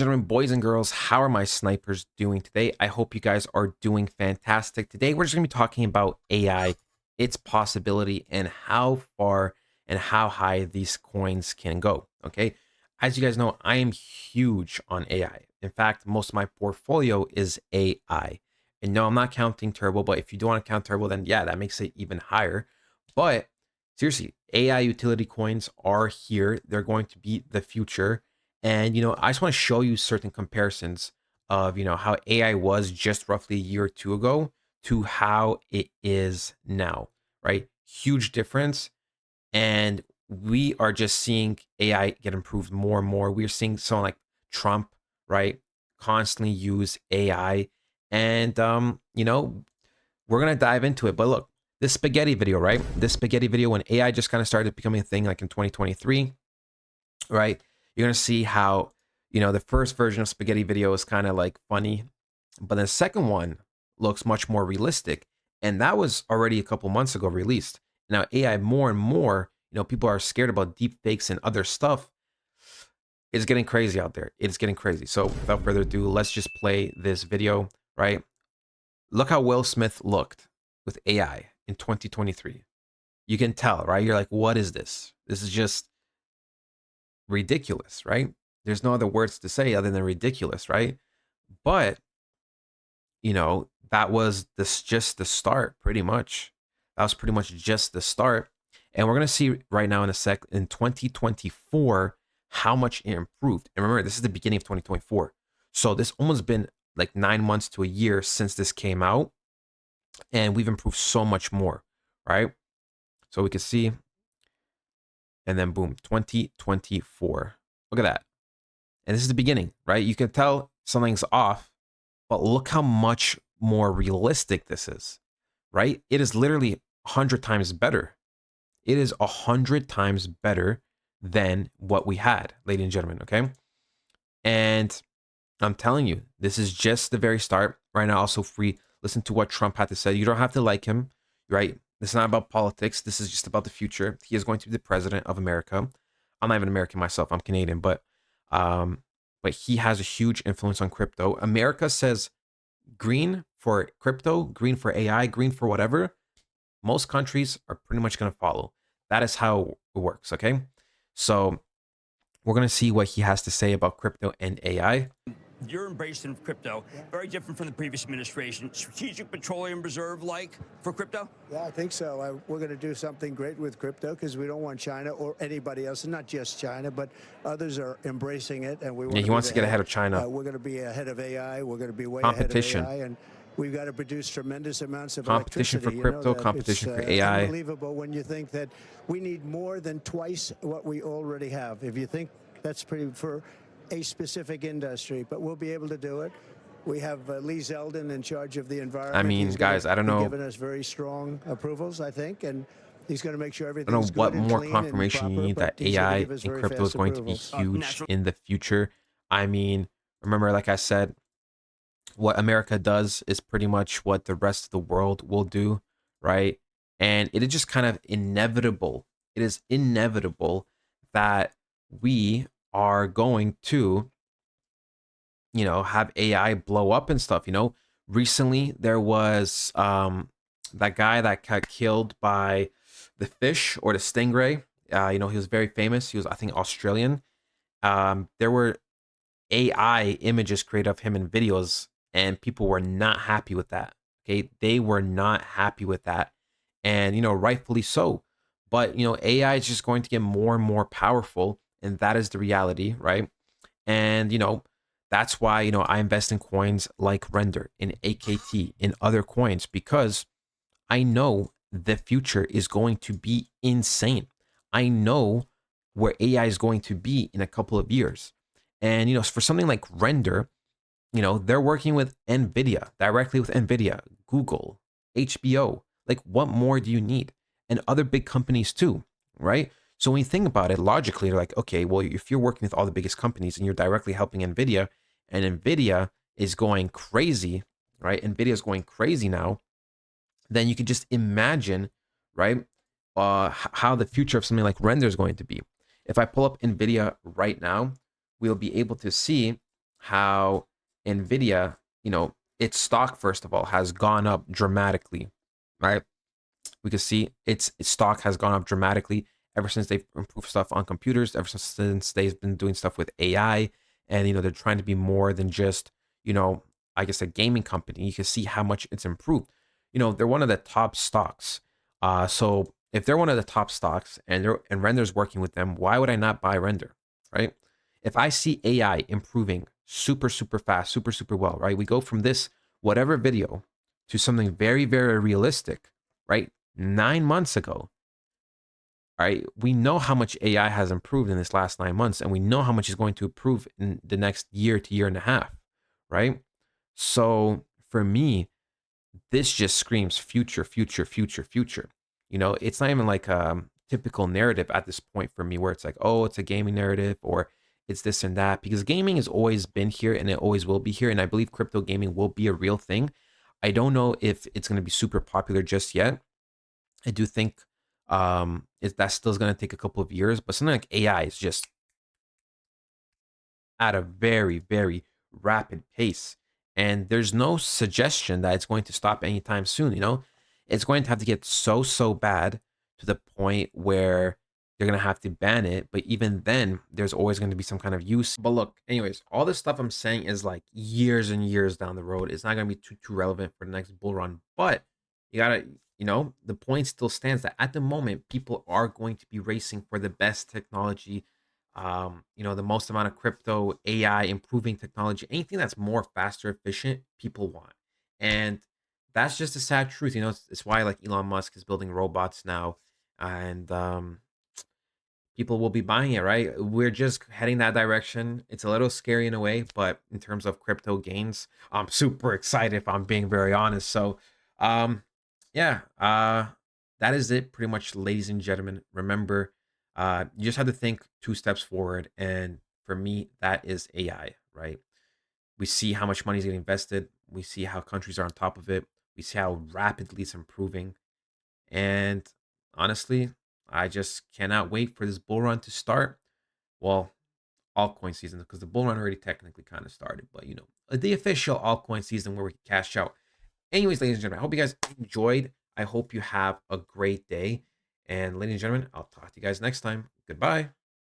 Gentlemen, boys and girls, how are my snipers doing today? I hope you guys are doing fantastic. Today, we're just going to be talking about AI, its possibility, and how far and how high these coins can go. Okay. As you guys know, I am huge on AI. In fact, most of my portfolio is AI. And no, I'm not counting Turbo, but if you do want to count Turbo, then yeah, that makes it even higher. But seriously, AI utility coins are here. They're going to be the future. And, I just want to show you certain comparisons of, how AI was just roughly a year or two ago to how it is now, right? Huge difference. And we are just seeing AI get improved more and more. We're seeing someone like Trump, right? Constantly use AI. And, we're going to dive into it. But look, this spaghetti video, right? This spaghetti video, when AI just kind of started becoming a thing like in 2023, right? You're going to see how, the first version of spaghetti video is kind of like funny, but the second one looks much more realistic. And that was already a couple months ago released. Now, AI more and more, people are scared about deep fakes and other stuff. It's getting crazy out there. It's getting crazy. So without further ado, let's just play this video, right? Look how Will Smith looked with AI in 2023. You can tell, right? You're like, what is this? This is just ridiculous, right? There's no other words to say other than ridiculous, right? But, that was this just the start, pretty much. That was pretty much just the start. And we're going to see right now in 2024 how much it improved. And remember, this is the beginning of 2024. So this almost been like 9 months to a year since this came out. And we've improved so much more, right? So we can see, and then boom, 2024. Look at that. And this is the beginning, right? You can tell something's off, but look how much more realistic this is, right? It is literally 100 times better. It is 100 times better than what we had, ladies and gentlemen, okay? And I'm telling you, this is just the very start. Right now, also free. Listen to what Trump had to say. You don't have to like him, right? This is not about politics. This is just about the future. He is going to be the president of America. I'm not even American myself. I'm Canadian, but he has a huge influence on crypto. America says green for crypto, green for AI, green for whatever. Most countries are pretty much going to follow. That is how it works, okay? So we're going to see what he has to say about crypto and AI. Your embracing of crypto, very different from the previous administration. Strategic Petroleum Reserve like for crypto? Yeah, I think so. We're going to do something great with crypto because we don't want China or anybody else, and not just China, but others are embracing it. And we want he wants to get ahead of China. We're going to be ahead of AI. We're going to be way competition. ahead of AI. And we've got to produce tremendous amounts of competition for crypto, competition for AI. Unbelievable when you think that we need more than twice what we already have. If you think that's pretty for a specific industry, but we'll be able to do it. We have Lee Zeldin in charge of the environment. I mean, guys, I don't know. He's given us very strong approvals, I think, and he's going to make sure everything's I don't know what good and more clean confirmation and you need proper, that AI and crypto is going to be huge in the future. I mean, remember, like I said, what America does is pretty much what the rest of the world will do, right? And it is just kind of inevitable. It is inevitable that we are going to, have AI blow up and stuff. Recently there was that guy that got killed by the fish or the stingray. He was very famous. He was, I think, Australian. There were AI images created of him in videos, and people were not happy with that. Okay, they were not happy with that, and rightfully so. But AI is just going to get more and more powerful, and that is the reality, right? And that's why I invest in coins like Render, in AKT, in other coins, because I know the future is going to be insane. I know where AI is going to be in a couple of years. And for something like Render, they're working with Nvidia, directly with Nvidia, Google, HBO. Like, what more do you need? And other big companies too, right? So when you think about it logically, you're like, okay, well, if you're working with all the biggest companies and you're directly helping Nvidia, and Nvidia is going crazy, right? Nvidia is going crazy now, then you could just imagine, right, how the future of something like Render is going to be. If I pull up Nvidia right now, we'll be able to see how Nvidia, its stock, first of all, has gone up dramatically, right? We can see its stock has gone up dramatically ever since they've improved stuff on computers, ever since they've been doing stuff with AI. And, they're trying to be more than just, you know, I guess a gaming company. You can see how much it's improved. They're one of the top stocks. So if they're one of the top stocks and Render's working with them, why would I not buy Render, right? If I see AI improving super, super fast, super, super well, right? We go from this whatever video to something very, very realistic, right? 9 months ago, right? We know how much AI has improved in this last 9 months, and we know how much is going to improve in the next year to year and a half, right? So for me, this just screams future, future, future, future. It's not even like a typical narrative at this point for me where it's like, oh, it's a gaming narrative or it's this and that, because gaming has always been here and it always will be here. And I believe crypto gaming will be a real thing. I don't know if it's going to be super popular just yet. I do think that still is going to take a couple of years, but something like AI is just at a very, very rapid pace. And there's no suggestion that it's going to stop anytime soon. It's going to have to get so, so bad to the point where they're going to have to ban it. But even then, there's always going to be some kind of use. But look, anyways, all this stuff I'm saying is like years and years down the road. It's not going to be too relevant for the next bull run. But you got to, the point still stands that at the moment, people are going to be racing for the best technology, the most amount of crypto, AI, improving technology, anything that's more faster, efficient, people want. And that's just a sad truth. It's why like Elon Musk is building robots now, and people will be buying it, right? We're just heading that direction. It's a little scary in a way, but in terms of crypto gains, I'm super excited if I'm being very honest. So, um, yeah, that is it pretty much, ladies and gentlemen. Remember, you just have to think 2 steps forward. And for me, that is AI, right? We see how much money is getting invested. We see how countries are on top of it. We see how rapidly it's improving. And honestly, I just cannot wait for this bull run to start. Well, altcoin season, because the bull run already technically kind of started, but the official altcoin season where we can cash out. Anyways, ladies and gentlemen, I hope you guys enjoyed. I hope you have a great day. And ladies and gentlemen, I'll talk to you guys next time. Goodbye.